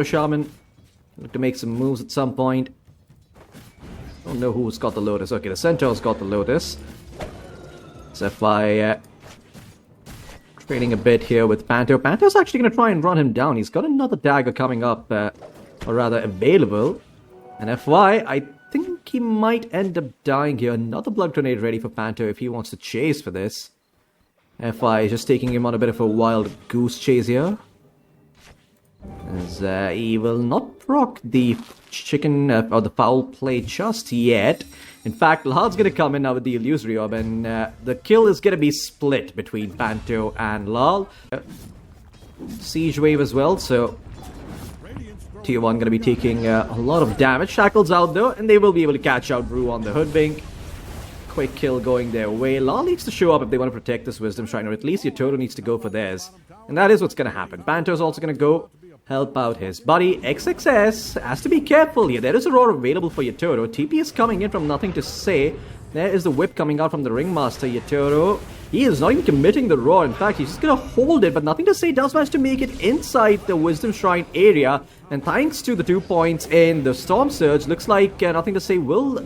Shadow Shaman. Look to make some moves at some point. Don't know who's got the Lotus. Okay, the Centaur's got the Lotus. So FY trading a bit here with Panto. Panto's actually going to try and run him down. He's got another dagger coming up, or rather available. And FY, I think he might end up dying here. Another Blood Grenade ready for Panto if he wants to chase for this. FY is just taking him on a bit of a wild goose chase here. As he will not proc the chicken or the foul play just yet. In fact, Lal's going to come in now with the Illusory Orb, and the kill is going to be split between Panto and Lal. Siege Wave as well, so Tier 1 going to be taking a lot of damage. Shackles out though, and they will be able to catch out Rue on the Hoodwink. Quick kill going their way. Lal needs to show up if they want to protect this Wisdom Shrine, or at least Yatoro needs to go for theirs. And that is what's going to happen. Panto's also going to go help out his buddy. XXS has to be careful here. There is a roar available for Yatoro. TP is coming in from Nothing to Say. There is the whip coming out from the Ringmaster. Yatoro, he is not even committing the roar. In fact, he's just going to hold it, but Nothing to Say does manage to make it inside the Wisdom Shrine area. And thanks to the 2 points in the Storm Surge, looks like Nothing to Say will...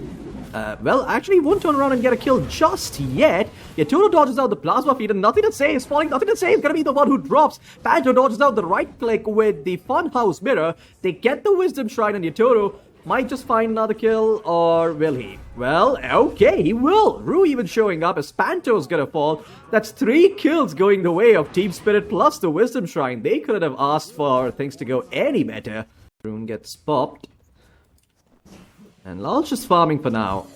well, actually won't turn around and get a kill just yet. Yatoro dodges out the Plasma Feed, and Nothing to Say is falling. Nothing to Say is going to be the one who drops. Panto dodges out the right click with the Funhouse Mirror. They get the Wisdom Shrine, and Yatoro might just find another kill, or will he? Well, okay, he will. Rue even showing up as Panto's going to fall. That's 3 kills going the way of Team Spirit plus the Wisdom Shrine. They couldn't have asked for things to go any better. Rune gets popped. And Lal's just farming for now.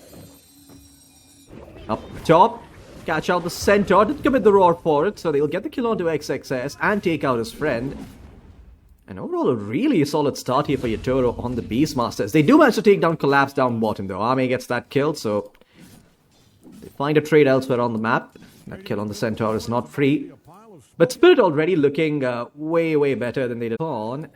Up top, catch out the Centaur. Didn't commit the roar for it, so they'll get the kill onto XXS and take out his friend. And overall, a really solid start here for Yatoro on the Beastmasters. They do manage to take down Collapse down bottom, though. Ame gets that kill, so they find a trade elsewhere on the map. That kill on the Centaur is not free. But Spirit already looking way, way better than they did on.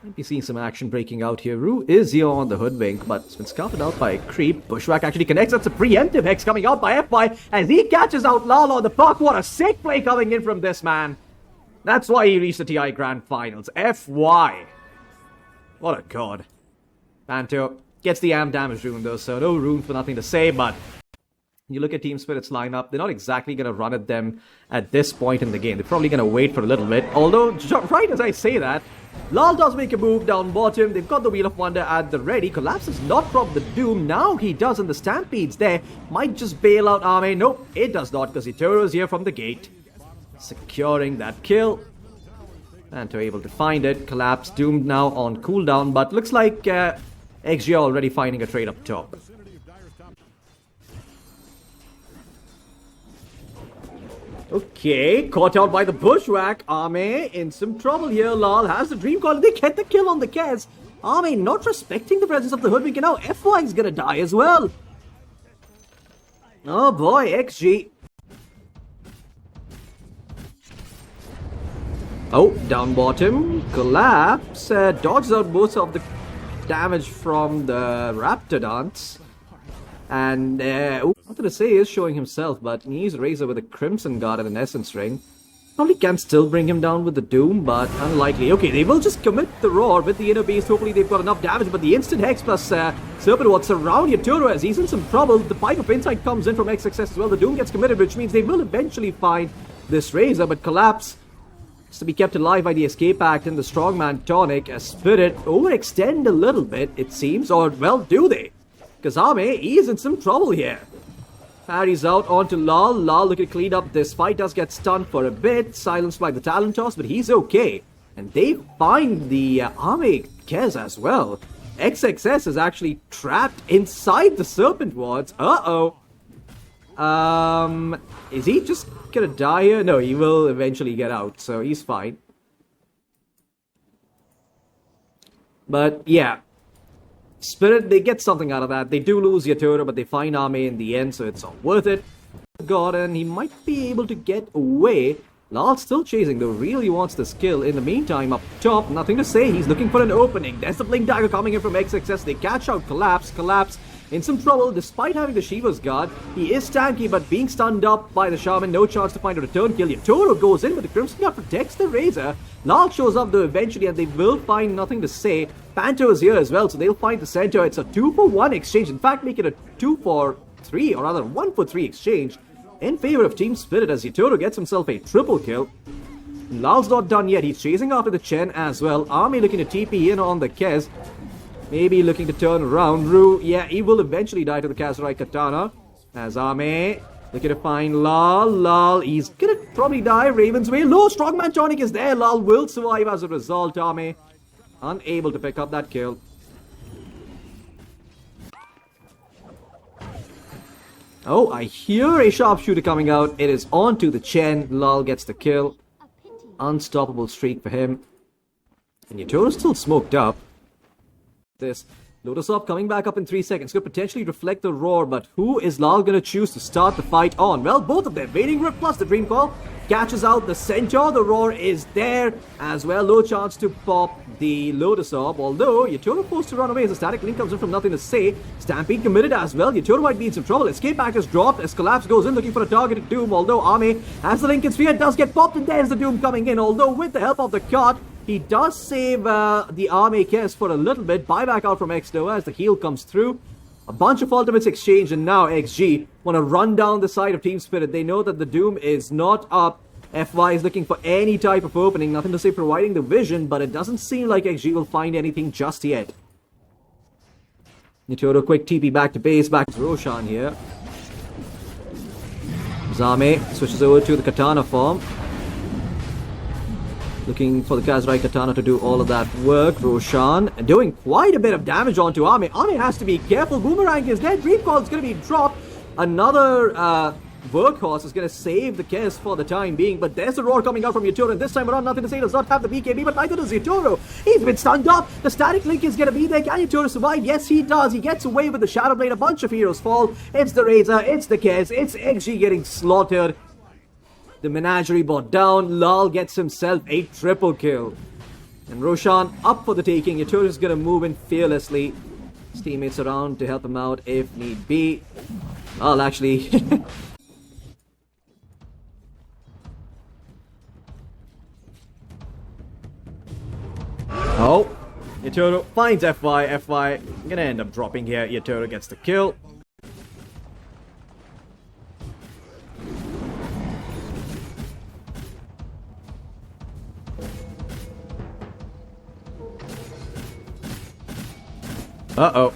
Might be seeing some action breaking out here. Rue is here on the Hoodwink, but it's been scuffed out by a creep. Bushwhack actually connects. That's a preemptive Hex coming out by FY as he catches out Lala on the park. What a sick play coming in from this man. That's why he reached the TI Grand Finals. FY. What a god. Panto gets the AM damage rune though, so no rune for Nothing to Say, but you look at Team Spirit's lineup, they're not exactly going to run at them at this point in the game. They're probably going to wait for a little bit. Although, right as I say that, Lal does make a move down bottom. They've got the Wheel of Wonder at the ready. Collapse has not dropped the Doom. Now he does, and the Stampede's there. Might just bail out Ame. Nope, it does not, because Yatoro's here from the gate. Securing that kill. Panto able to find it. Collapse doomed now on cooldown, but looks like XG already finding a trade up top. Okay, caught out by the Bushwhack. Ame in some trouble here. Lal has the Dream Coil. They get the kill on the Kez. Ame not respecting the presence of the Hoodwink, and now FY is gonna die as well. Oh boy, XG. Oh, down bottom. Collapse. Dodges out most of the damage from the Raptor Dance. And, Nothing to Say is showing himself, but he's Razor with a Crimson Guard and an Essence Ring. Probably can still bring him down with the Doom, but unlikely. Okay, they will just commit the Roar with the Inner Beast. Hopefully they've got enough damage, but the instant Hex plus Serpent Ward surround Yatoro as he's in some trouble. The Pipe of Insight comes in from XXS as well. The Doom gets committed, which means they will eventually find this Razor, but Collapse is to be kept alive by the Escape Act and the Strongman Tonic as Spirit overextend a little bit, it seems. Or, well, do they? Because Ame, he's in some trouble here. Parries out onto Lal. Lal looking to clean up this fight. Does get stunned for a bit. Silenced by the Talon Toss, but he's okay. And they find the Ame Kez as well. XXS is actually trapped inside the Serpent Wards. Uh-oh. Is he just gonna die here? No, he will eventually get out, so he's fine. But, yeah. Spirit, they get something out of that. They do lose Yatoro, but they find Ame in the end, so it's all worth it. God, and he might be able to get away. Lal's still chasing, though, really wants this kill. In the meantime, up top, Nothing to Say. He's looking for an opening. There's the Blink Dagger coming in from XXS. They catch out Collapse. Collapse in some trouble despite having the Shiva's guard. He is tanky, but being stunned up by the Shaman, no chance to find a return kill. Yatoro goes in, but the Crimson Guard protects the Razor. Lal shows up though eventually, and they will find nothing to say. Panto is here as well, so they'll find the center. It's a 2-for-1 exchange. In fact, make it a 2-for-3, or rather 1-for-3 exchange in favor of Team Spirit as Yatoro gets himself a triple kill. Lal's not done yet. He's chasing after the Chen as well. Army looking to TP in on the Kez. Maybe looking to turn around. Ru, yeah, he will eventually die to the Kazurai Katana. As Arme looking to find Lal. Lal, he's gonna probably die. Raven's Way. Low Strongman Tonic is there. Lal will survive as a result. Arme unable to pick up that kill. Oh, I hear a sharpshooter coming out. It is on to the Chen. Lal gets the kill. Unstoppable streak for him. And Yatoro's still smoked up. This Lotus Orb coming back up in 3 seconds could potentially reflect the roar, but who is Lal going to choose to start the fight on? Well, both of them. Waiting Rip plus the Dream Call catches out the Centaur. The roar is there as well. No chance to pop the Lotus Orb, although Yatoro forced to run away as a static link comes in from nothing to say. Stampede committed as well. Yatoro might be in some trouble. Escape Act is dropped as Collapse goes in looking for a targeted Doom, although Ame, as the Lincoln Sphere does get popped, and there's the Doom coming in, although with the help of the cart, he does save the Arme Kess for a little bit. Buyback out from X-Nova as the heal comes through. A bunch of ultimates exchange, and now XG want to run down the side of Team Spirit. They know that the Doom is not up. FY is looking for any type of opening. Nothing to say providing the vision, but it doesn't seem like XG will find anything just yet. Yatoro quick TP back to base, back to Roshan here. Zame switches over to the Katana form. Looking for the Kazurai Katana to do all of that work. Roshan doing quite a bit of damage onto Ame. Ame has to be careful. Boomerang is dead. Dream Call is going to be dropped. Another Workhorse is going to save the Kess for the time being. But there's a roar coming out from Yatoro. And this time around, nothing to say. Does not have the BKB, but neither does Yatoro. He's been stunned up. The static link is going to be there. Can Yatoro survive? Yes, he does. He gets away with the Shadow Blade. A bunch of heroes fall. It's the Razor. It's the Kess. It's XG getting slaughtered. The menagerie brought down. Lal gets himself a triple kill. And Roshan up for the taking. Yatoro is going to move in fearlessly. His teammates around to help him out if need be. Well, actually... oh, Yatoro finds FY. FY going to end up dropping here. Yatoro gets the kill. Uh-oh.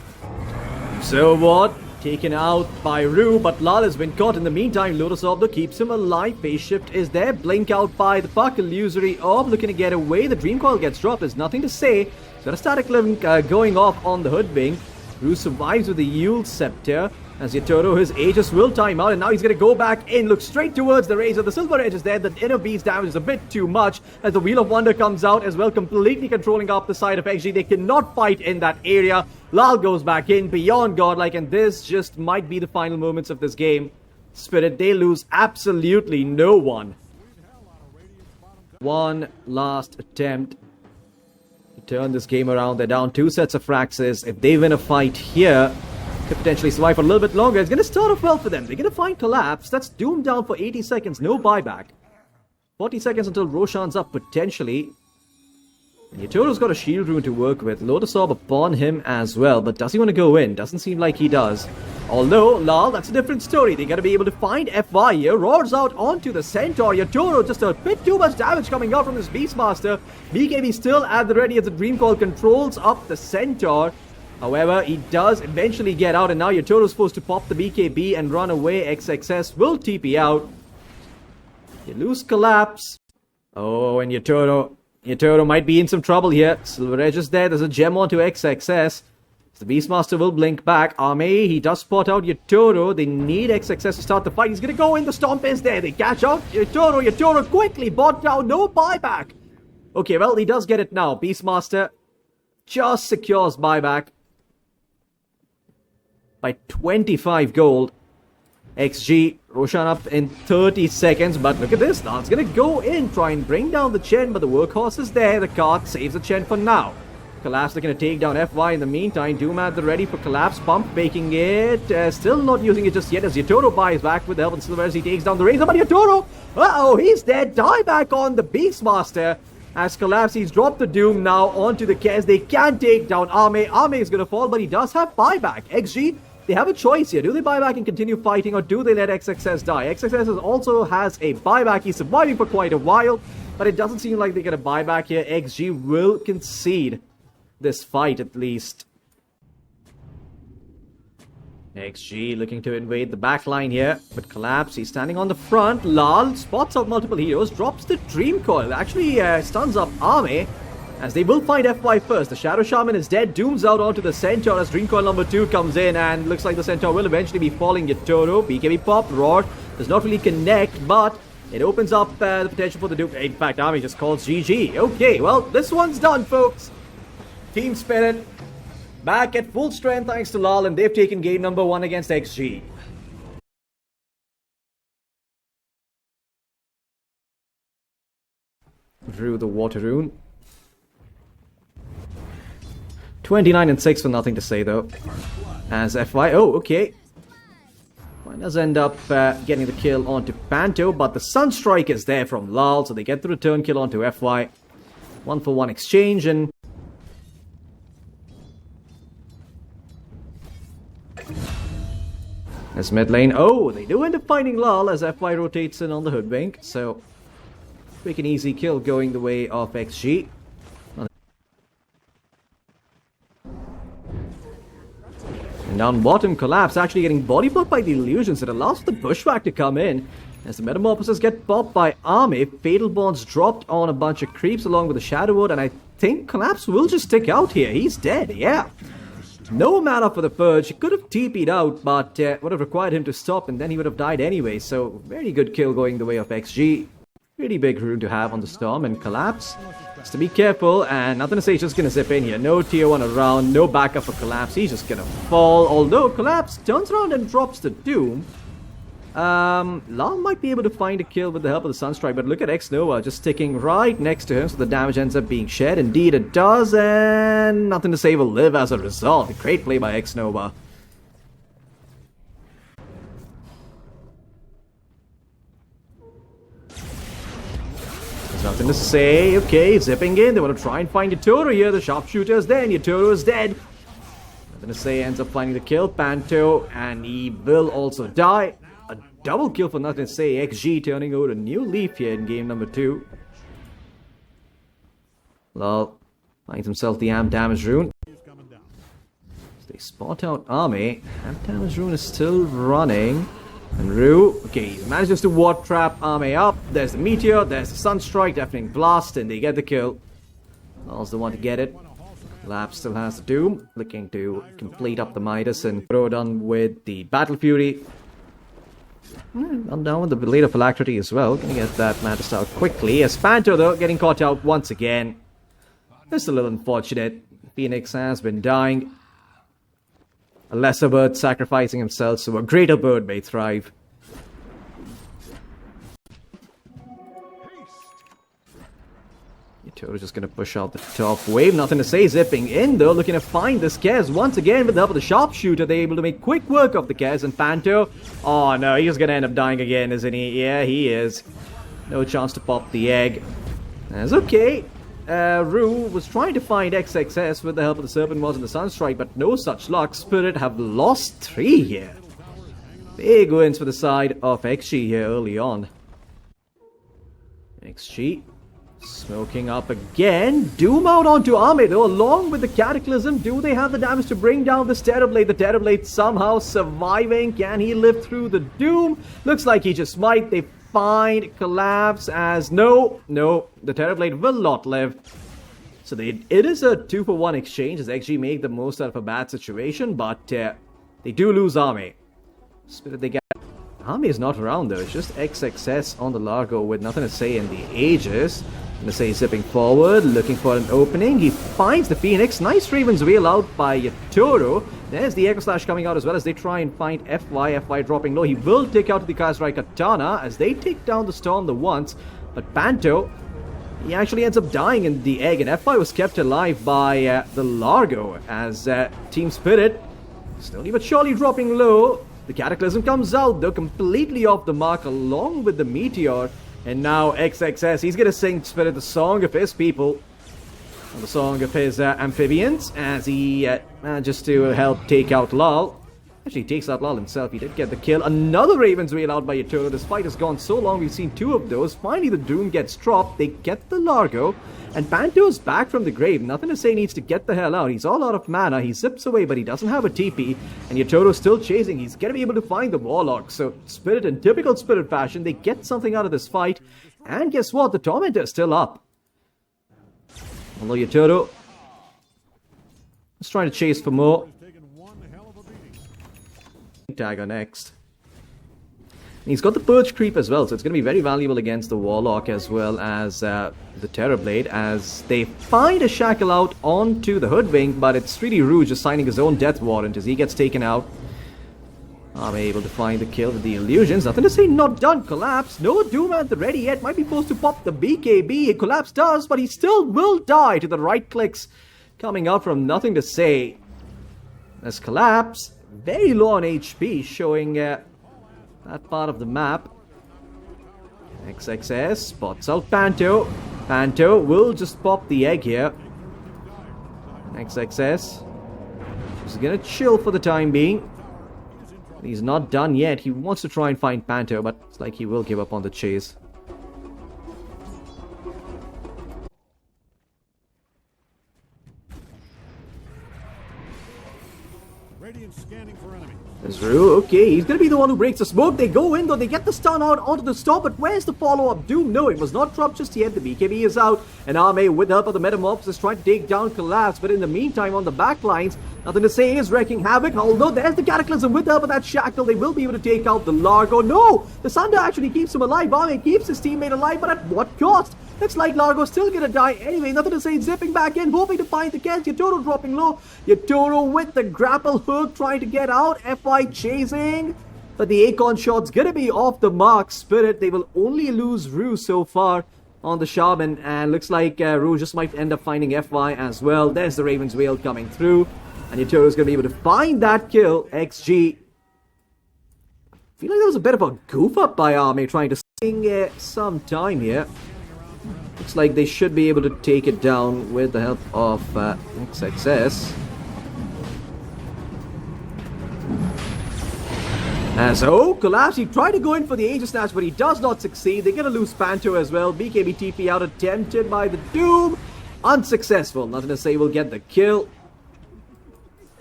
So what? Taken out by Ru, but Lal has been caught. In the meantime, Lotus Orb though keeps him alive. Phase shift is there. Blink out by the Puck. Illusory Orb looking to get away. The Dream Coil gets dropped. There's nothing to say. Got a static link going off on the Hoodwing. Ru survives with the Yule Scepter. As Yatoro, his Aegis will time out, and now he's going to go back in, look straight towards the Razor. The Silver Edge is there. The Inner Beast damage is a bit too much as the Wheel of Wonder comes out as well, completely controlling up the side of XG. They cannot fight in that area. Lal goes back in, beyond godlike, and this just might be the final moments of this game. Spirit, they lose absolutely no one. One last attempt to turn this game around. They're down 2 sets of Fraxes. If they win a fight here, could potentially survive for a little bit longer. It's going to start off well for them. They're going to find Collapse. That's Doom down for 80 seconds. No buyback. 40 seconds until Roshan's up, potentially. And Yatoro's got a shield rune to work with. Lotus Orb upon him as well. But does he want to go in? Doesn't seem like he does. Although, Lal, that's a different story. They got to be able to find FY here. Roars out onto the Centaur. Yatoro, just a bit too much damage coming out from his Beastmaster. BKB still at the ready as the Dream Call controls up the Centaur. However, he does eventually get out, and now Yatoro's supposed to pop the BKB and run away. XXS will TP out. You lose Collapse. Oh, and Yatoro might be in some trouble here. Silver Edge is there. There's a gem onto XXS. The Beastmaster will blink back. Ame, he does spot out Yatoro. They need XXS to start the fight. He's going to go in. The Stomp is there. They catch out Yatoro. Yatoro quickly bought down. No buyback. Okay, well, he does get it now. Beastmaster just secures buyback by 25 gold. XG, Roshan up in 30 seconds, but look at this. Now it's going to go in, try and bring down the Chen, but the Workhorse is there. The cart saves the Chen for now. Collapse looking to take down FY in the meantime. Doom at the ready for Collapse. Pump faking it. Still not using it just yet as Yatoro buys back with the help of the Silver as he takes down the Razor. But Yatoro, uh-oh, he's dead. Die back on the Beastmaster. As Collapse, he's dropped the Doom now onto the Kez. They can take down Ame. Ame is going to fall, but he does have buyback. XG, they have a choice here. Do they buy back and continue fighting, or do they let XXS die? XXS also has a buyback. He's surviving for quite a while, but it doesn't seem like they get a buyback here. XG will concede this fight at least. XG looking to invade the back line here, but Collapse, he's standing on the front. Lal spots out multiple heroes, drops the Dream Coil, actually stuns up Ame, as they will find FY first. The Shadow Shaman is dead, Doom's out onto the Centaur as Dream Coil number 2 comes in, and looks like the Centaur will eventually be falling. Yatoro, BKB pop, Roar, does not really connect, but it opens up the potential for the Doom. In fact, Ame just calls GG. Okay, well, this one's done, folks. Team Spirit back at full strength thanks to Lal, and they've taken game number 1 against XG. Drew the Water Rune. 29 and 6 for nothing to say though. As FY, oh okay. FY does end up getting the kill onto Panto, but the Sunstrike is there from Lal, so they get the return kill onto FY. 1-for-1 exchange, and as mid lane, oh, they do end up finding Lal as FY rotates in on the Hoodwink, so quick and easy kill going the way of XG. And down bottom, Collapse actually getting body blocked by the illusions. It allows the Bushwhack to come in as the Metamorphoses get popped by Ame. Fatal Bonds dropped on a bunch of creeps along with the Shadow Wood, and I think Collapse will just stick out here. He's dead, yeah. No mana for the Purge. He could have TP'd out, but would have required him to stop, and then he would have died anyway. So, very good kill going the way of XG. Pretty big rune to have on the Storm, and Collapse has to be careful, and nothing to say, he's just gonna zip in here. No tier 1 around, no backup for Collapse. He's just gonna fall, although Collapse turns around and drops the Doom. Lal might be able to find a kill with the help of the Sunstrike, but look at X-Nova just sticking right next to him, so the damage ends up being shared. Indeed it does, and nothing to say will live as a result. A great play by X-Nova. There's nothing to say. Okay, zipping in. They want to try and find Yatoro here. The sharpshooter's there, and Yatoro is dead. Nothing to say, ends up finding the kill. Panto, and he will also die. A double kill for nothing to say. XG turning over a new leaf here in game number 2. Lal finds himself the Amp Damage Rune. They spot out Ame. Amp Damage Rune is still running. And Rue, okay, he manages to ward trap Ame up. There's the Meteor, there's the Sunstrike, deafening blast, and they get the kill. Lal's the one to get it. Collapse still has the Doom, looking to complete up the Midas, and throw done with the Battle Fury. I'm down with the Blade of Alacrity as well. Gonna get that Mantis out quickly. As Panto, though, getting caught out once again. Just a little unfortunate. Phoenix has been dying. A lesser bird sacrificing himself, so a greater bird may thrive. Yatoro's just gonna push out the top wave. Nothing to say. Zipping in, though, looking to find this Kez. Once again, with the help of the sharpshooter, they're able to make quick work of the Kez. And Panto, oh no, he's gonna end up dying again, isn't he? Yeah, he is. No chance to pop the egg. That's okay. Rue was trying to find XXS with the help of the Serpent Wars and the Sunstrike, but no such luck. Spirit have lost 3 here. Big wins for the side of XG here early on. XG smoking up again. Doom out onto Ame though, along with the Cataclysm. Do they have the damage to bring down this Terrorblade? The Terrorblade somehow surviving. Can he live through the Doom? Looks like he just might. They find Collapse as no, the Terrorblade will not live. So it is a 2-for-1 exchange as XG make the most out of a bad situation, but they do lose Ame. Spirit they get. Ame is not around though, it's just XXS on the Largo with nothing to say in the Aegis. Gonna say zipping forward, looking for an opening. He finds the Phoenix. Nice Raven's Wheel out by Yatoro. There's the Echo Slash coming out as well as they try and find FY. FY dropping low. He will take out the Kazrai Katana as they take down the Storm the once. But Panto, He actually ends up dying in the egg, and F5 was kept alive by the Largo as Team Spirit slowly but surely dropping low. The Cataclysm comes out though, completely off the mark along with the Meteor. And now XXS, he's gonna sing Spirit the song of his people, the song of his amphibians, as he just to help take out Lal. Actually takes out Lal himself. He did get the kill. Another Raven's Wail out by Yatoro. This fight has gone so long, we've seen two of those. Finally the Doom gets dropped, they get the Largo, and Panto's back from the grave. Nothing to say, needs to get the hell out. He's all out of mana, he zips away, but he doesn't have a TP, and Yatoro's still chasing. He's gonna be able to find the Warlock. So Spirit, in typical Spirit fashion, they get something out of this fight, and guess what? The Tormentor is still up. Although Yatoro is trying to chase for more. Dagger next. And he's got the Perch Creep as well, so it's going to be very valuable against the Warlock as well as the Terrorblade, as they find a Shackle out onto the Hoodwink, but it's really Rouge just signing his own Death Warrant as he gets taken out. I'm able to find the kill with the Illusions. Nothing to say, not done. Collapse. No Doom at the ready yet. Might be forced to pop the BKB. Collapse does, but he still will die to the right clicks coming out from Nothing to Say. As Collapse, very low on HP, showing that part of the map. XXS spots out Panto. Panto will just pop the egg here. XXS is gonna chill for the time being. He's not done yet. He wants to try and find Panto, but it's like he will give up on the chase. Scanning for enemy. There's Rue. Okay, he's gonna be the one who breaks the smoke. They go in though, they get the stun out onto the stop, but where's the follow-up? Doom, no, it was not dropped just yet. The BKB is out, and Arme, with the help of the Metamorph, is trying to take down Collapse, but in the meantime, on the back lines, Nothing to Say is wrecking havoc, although there's the Cataclysm. With the help of that Shackle, they will be able to take out the Largo. No! The Sunder actually keeps him alive. Arme keeps his teammate alive, but at what cost? Looks like Largo's still gonna die anyway. Nothing to Say, zipping back in, hoping to find the kills. Yatoro dropping low. Yatoro with the grapple hook, trying to get out. FI chasing. But the Acorn shot's gonna be off the mark. Spirit, they will only lose Rue so far on the Shaman. And looks like Rue just might end up finding FI as well. There's the Raven's Wail coming through. And Yatoro's gonna be able to find that kill. XG. I feel like there was a bit of a goof up by Arme trying to sing some time here. Looks like they should be able to take it down with the help of XXS. As Collapse, he tried to go in for the Aegis Snatch, but he does not succeed. They're gonna lose Panto as well. BKB TP out, attempted by the Doom. Unsuccessful. Nothing to Say will get the kill.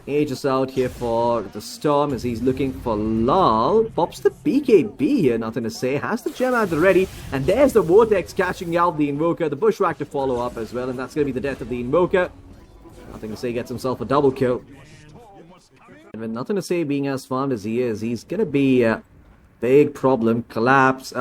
Aegis out here for the Storm as he's looking for Lal. Pops the BKB here, Nothing to Say. Has the gem at the ready. And there's the Vortex catching out the Invoker. The Bushwhack to follow up as well. And that's going to be the death of the Invoker. Nothing to Say gets himself a double kill. And with Nothing to Say being as farmed as he is, he's going to be a big problem. Collapse.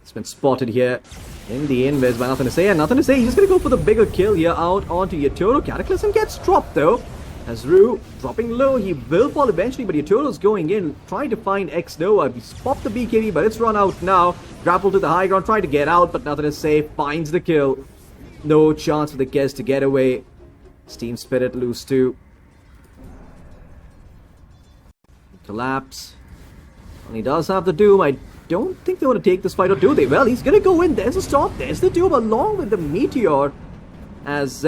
It's been spotted here in the invis by Nothing to Say. And Nothing to Say, he's just going to go for the bigger kill here out onto Yatoro. Cataclysm gets dropped though. As Rue dropping low, he will fall eventually, but Yatoro's going in, trying to find X-Nova. He's popped the BKB, but it's run out now. Grapple to the high ground, trying to get out, but Nothing to Say finds the kill. No chance for the Kez to get away. Steam Spirit lose too. Collapse. And he does have the Doom. I don't think they want to take this fight, or do they? Well, he's going to go in. There's a stop. There's the Doom along with the Meteor. As,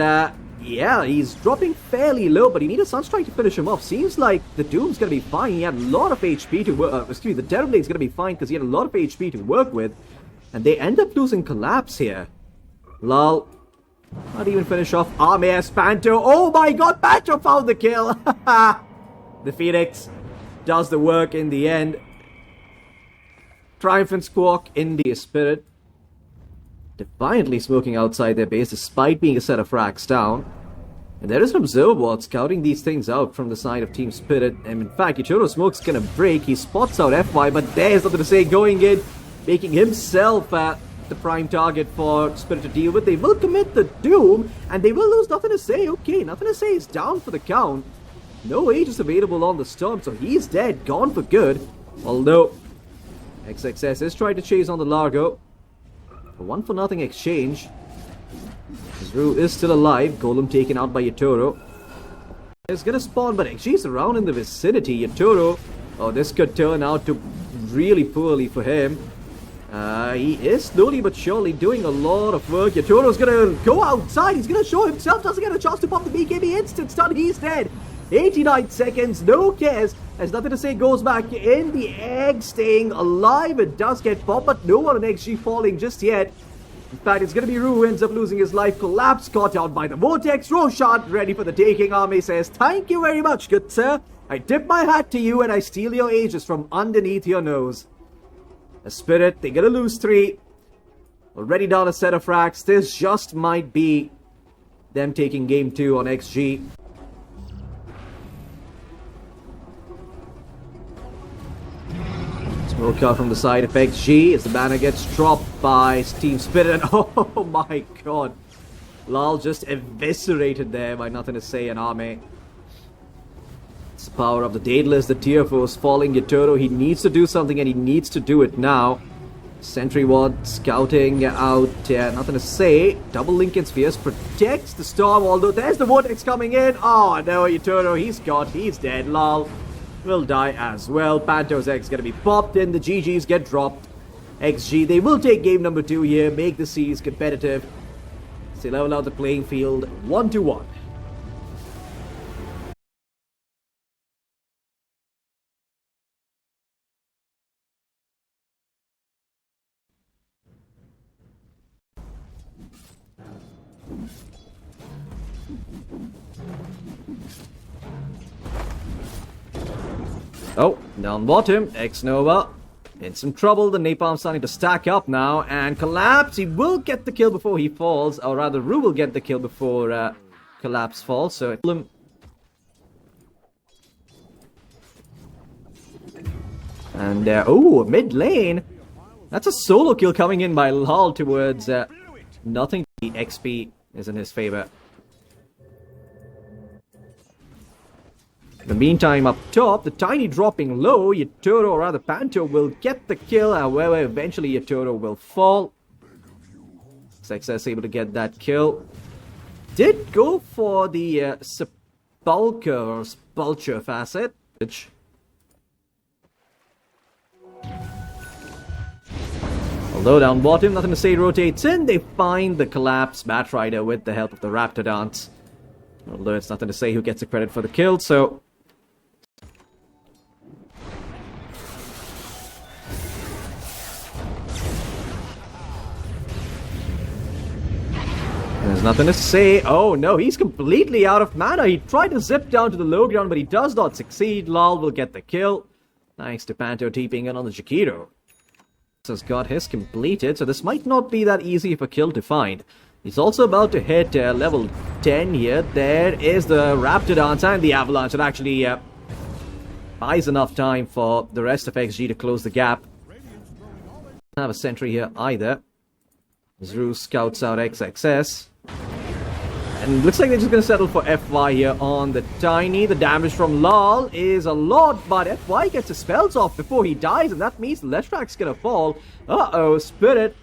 yeah, he's dropping fairly low, but he needs a Sunstrike to finish him off. Seems like the Doom's going to be fine. He had a lot of HP to work... excuse me, the Terrorblade's going to be fine because he had a lot of HP to work with. And they end up losing Collapse here. Lol. Not even finish off Armes Panto. Oh my god, Panto found the kill! The Phoenix does the work in the end. Triumphant Squawk in the Spirit. Defiantly smoking outside their base despite being a set of frags down. And there is an observer ward scouting these things out from the side of Team Spirit. And in fact, Ichiro Smoke's gonna break. He spots out FY, but there's Nothing to Say going in, making himself the prime target for Spirit to deal with. They will commit the Doom, and they will lose Nothing to Say. Okay, Nothing to Say is down for the count. No Aegis available on the Storm, so he's dead, gone for good. Although, XXS is trying to chase on the Largo. A 1-for-0 exchange. Zru is still alive. Golem taken out by Yatoro. It's gonna spawn, but XG's around in the vicinity. Yatoro, oh, this could turn out to really poorly for him. He is slowly but surely doing a lot of work. Yatoro's gonna go outside. He's gonna show himself. Doesn't get a chance to pop the BKB. Instant stun. He's dead. 89 seconds. No cares. There's nothing to say. Goes back in. The egg staying alive. It does get popped, but no one on XG falling just yet. In fact, it's gonna be Ru who ends up losing his life. Collapse, caught out by the Vortex. Roshan ready for the taking. Army says, thank you very much, good sir. I tip my hat to you and I steal your aegis from underneath your nose. A Spirit, they're gonna lose 3. Already down a set of racks. This just might be them taking game 2 on XG. Smoke out from the side of XG as the banner gets dropped by Team Spirit. And oh my god. Lal just eviscerated there by nothing to say an army. It's the power of the Daedalus, the tier 4 is falling. Yatoro, he needs to do something and he needs to do it now. Sentry Ward scouting out, nothing to say. Double Lincoln Spheres protects the storm, although there's the Vortex coming in. Oh no, Yatoro, he's dead. Lal will die as well. Panto's X gonna be popped in, the GGs get dropped. XG, they will take game number 2 here, make the seas competitive. So level out the playing field 1-1. Oh, down bottom, X-Nova in some trouble. The Napalm's starting to stack up now and Collapse. He will get the kill before he falls, or rather Ru will get the kill before Collapse falls. So and oh, mid lane. That's a solo kill coming in by Lal towards nothing. The XP is in his favor. In the meantime, up top, the Tiny dropping low. Yatoro, or rather Panto, will get the kill. However, eventually Yatoro will fall. Success able to get that kill. Did go for the Sepulcher or Spulcher facet. Although down bottom, nothing to say, rotates in. They find the Collapse Batrider with the help of the Raptor Dance. Although it's nothing to say who gets the credit for the kill, so... There's nothing to say. Oh no, he's completely out of mana. He tried to zip down to the low ground, but he does not succeed. Lal will get the kill. Thanks to Panto TPing in on the Jakiro. Has got his completed, so this might not be that easy of a kill to find. He's also about to hit level 10 here. There is the Raptor Dance and the Avalanche. It actually buys enough time for the rest of XG to close the gap. Don't have a sentry here either. Zru scouts out XXS. And looks like they're just going to settle for FY here on the Tiny. The damage from Lal is a lot, but FY gets his spells off before he dies, and that means Leshrak's going to fall. Uh-oh, Spirit.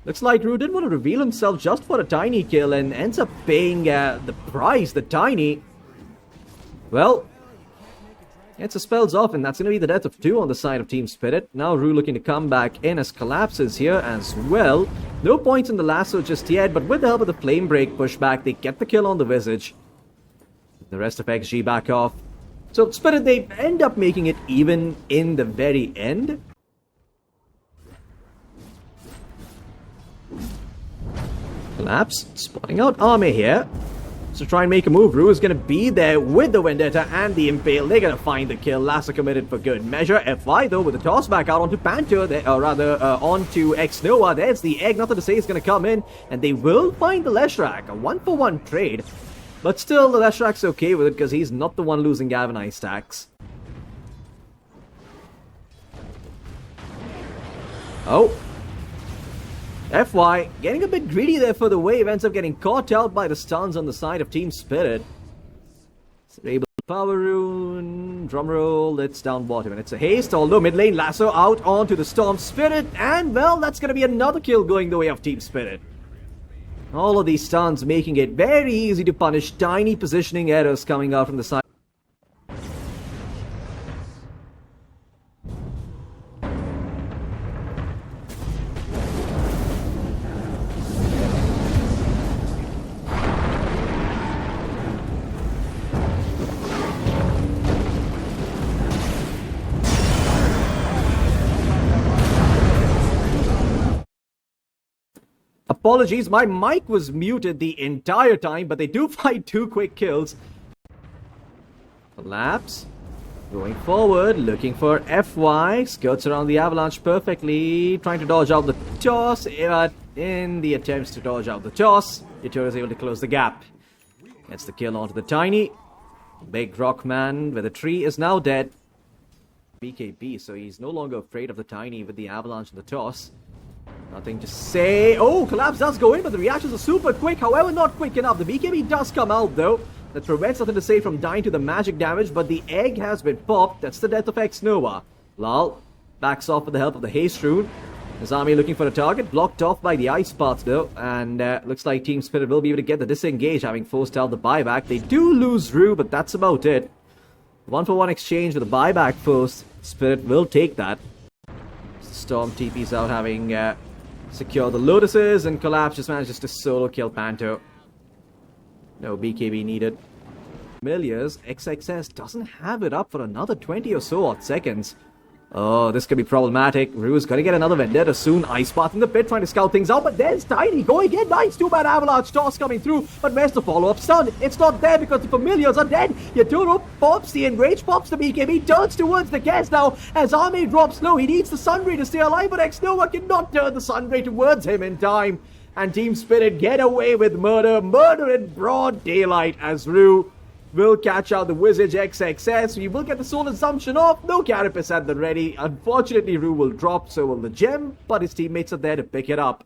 Looks like Ru didn't want to reveal himself just for a Tiny kill and ends up paying the price, the Tiny. Well, gets his spells off, and that's going to be the death of 2 on the side of Team Spirit. Now Ru looking to come back in as Collapses here as well. No points in the lasso just yet, but with the help of the Flame Break pushback, they get the kill on the Visage. The rest of XG back off. So Spirit, they end up making it even in the very end. Collapse, spotting out army here. So try and make a move. Ru is going to be there with the Vendetta and the Impale. They're going to find the kill. Lasso committed for good measure. FY though with the toss back out onto Panto, or rather onto X-Nova. There's the egg. Nothing to say is going to come in. And they will find the Leshrak. A 1-for-1 trade. But still, the Leshrak's okay with it because he's not the one losing Galvanized stacks. Oh. FY getting a bit greedy there for the wave, ends up getting caught out by the stuns on the side of Team Spirit. So able to power rune, drumroll, it's down bottom and it's a haste, although mid lane lasso out onto the Storm Spirit, and well, that's going to be another kill going the way of Team Spirit. All of these stuns making it very easy to punish tiny positioning errors coming out from the side. Apologies, my mic was muted the entire time, but they do find 2 quick kills. Collapse. Going forward, looking for FY. Skirts around the avalanche perfectly. Trying to dodge out the toss, but in the attempts to dodge out the toss, Yatoro is able to close the gap. Gets the kill onto the tiny. Big rock man with a tree is now dead. BKB, so he's no longer afraid of the tiny with the avalanche and the toss. Nothing to say. Oh, Collapse does go in, but the reactions are super quick. However, not quick enough. The BKB does come out, though. That prevents nothing to say from dying to the magic damage, but the egg has been popped. That's the death of X-Nova. Lal backs off with the help of the haste rune. His army looking for a target, blocked off by the ice path, though. And looks like Team Spirit will be able to get the disengage, having forced out the buyback. They do lose Rue, but that's about it. 1-for-1 exchange with the buyback first. Spirit will take that. Storm TP's out, having secured the Lotuses, and Collapse just manages to solo kill Panto. No BKB needed. Familiars, XXS doesn't have it up for another 20 or so odd seconds. Oh, this could be problematic. Rue's gonna get another Vendetta soon. Ice Path in the pit trying to scout things out, but there's Tiny going in. Nice, too bad avalanche toss coming through. But where's the follow-up stun? It's not there because the Familiars are dead. Yatoro pops the enrage, pops the BKB, turns towards the guest now. As Army drops low, he needs the Sunray to stay alive, but X-Nova cannot turn the Sunray towards him in time. And Team Spirit get away with murder. Murder in broad daylight as Rue will catch out the Wizard XXS. We will get the Soul Assumption off. No Carapace at the ready. Unfortunately, Rue will drop, so will the gem, but his teammates are there to pick it up.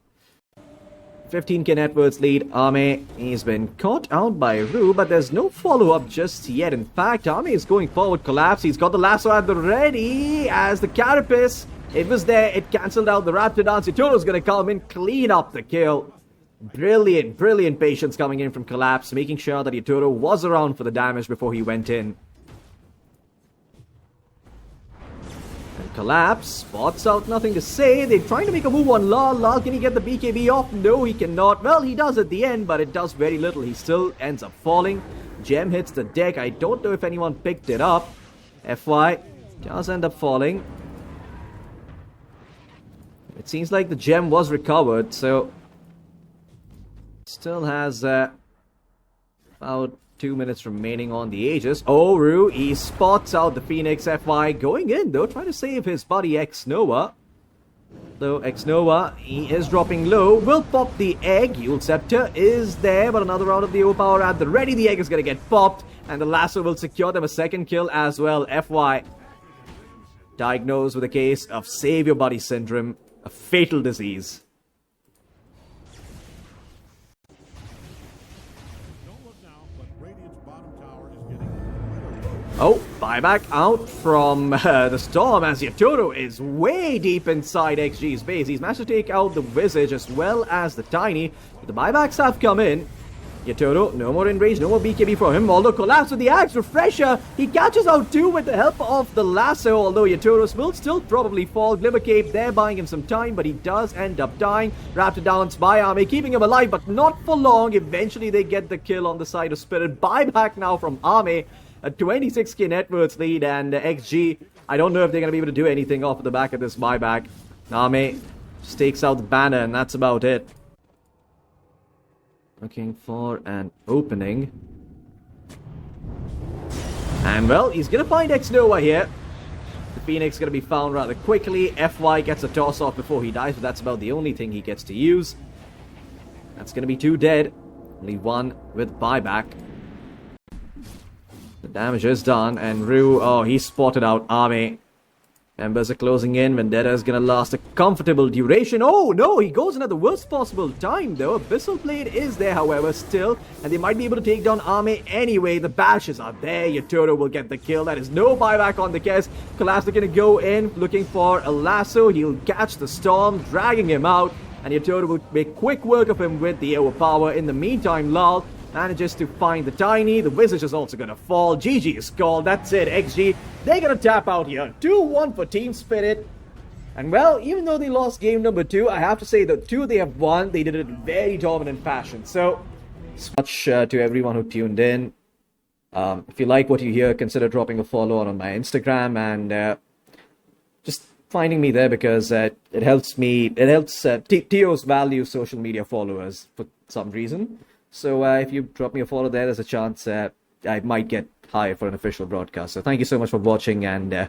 15k net worth lead. Ame, he's been caught out by Rue, but there's no follow-up just yet. In fact, Ame is going forward. Collapse. He's got the lasso at the ready as the Carapace. It was there. It cancelled out the Raptor dance. Yatoro's going to come in, clean up the kill. Brilliant, brilliant patience coming in from Collapse, making sure that Yatoro was around for the damage before he went in. And Collapse spots out nothing to say. They're trying to make a move on Lal. Lal, can he get the BKB off? No, he cannot. Well, he does at the end, but it does very little. He still ends up falling. Gem hits the deck. I don't know if anyone picked it up. FY does end up falling. It seems like the gem was recovered, so still has about 2 minutes remaining on the Aegis. Oh, Rue, he spots out the Phoenix. FY going in, though, trying to save his buddy X-Nova. Though X-Nova, he is dropping low. Will pop the egg. Yule Scepter is there, but another round of the overpower at the ready. The egg is going to get popped, and the lasso will secure them a second kill as well. FY diagnosed with a case of Save Your Buddy Syndrome, a fatal disease. Oh, buyback out from the Storm as Yatoro is way deep inside XG's base. He's managed to take out the Visage as well as the Tiny. But the buybacks have come in. Yatoro, no more enrage, no more BKB for him. Although Collapse with the Axe Refresher, he catches out two with the help of the Lasso. Although Yatoros will still probably fall. Glimmer Cape there buying him some time, but he does end up dying. Raptor downs by Army, keeping him alive, but not for long. Eventually they get the kill on the side of Spirit. Buyback now from Army. A 26k net worth lead, and XG, I don't know if they're going to be able to do anything off of the back of this buyback. Arme stakes out the banner, and that's about it. Looking for an opening. And, well, he's going to find X-Nova here. The Phoenix is going to be found rather quickly. FY gets a toss-off before he dies, but that's about the only thing he gets to use. That's going to be 2 dead. Only 1 with buyback. The damage is done, and Rue, oh, he spotted out Army. Embers are closing in. Vendetta is going to last a comfortable duration. Oh, no, he goes in at the worst possible time, though. Abyssal Blade is there, however, still, and they might be able to take down Army anyway. The bashes are there. Yatoro will get the kill. That is no buyback on the Kess. Collapse are going to go in, looking for a lasso. He'll catch the Storm, dragging him out. and Yatoda would make quick work of him with the overpower. In the meantime, Lal manages to find the Tiny. The Visage is also going to fall. GG is called. That's it. XG, they're going to tap out here. 2-1 for Team Spirit. And well, even though they lost game number 2, I have to say the 2 they have won, they did it in very dominant fashion. So, much to everyone who tuned in. If you like what you hear, consider dropping a follow on my Instagram and just finding me there, because it helps me. It helps TOs value social media followers for some reason. So if you drop me a follow there, there's a chance I might get hired for an official broadcast. So thank you so much for watching, and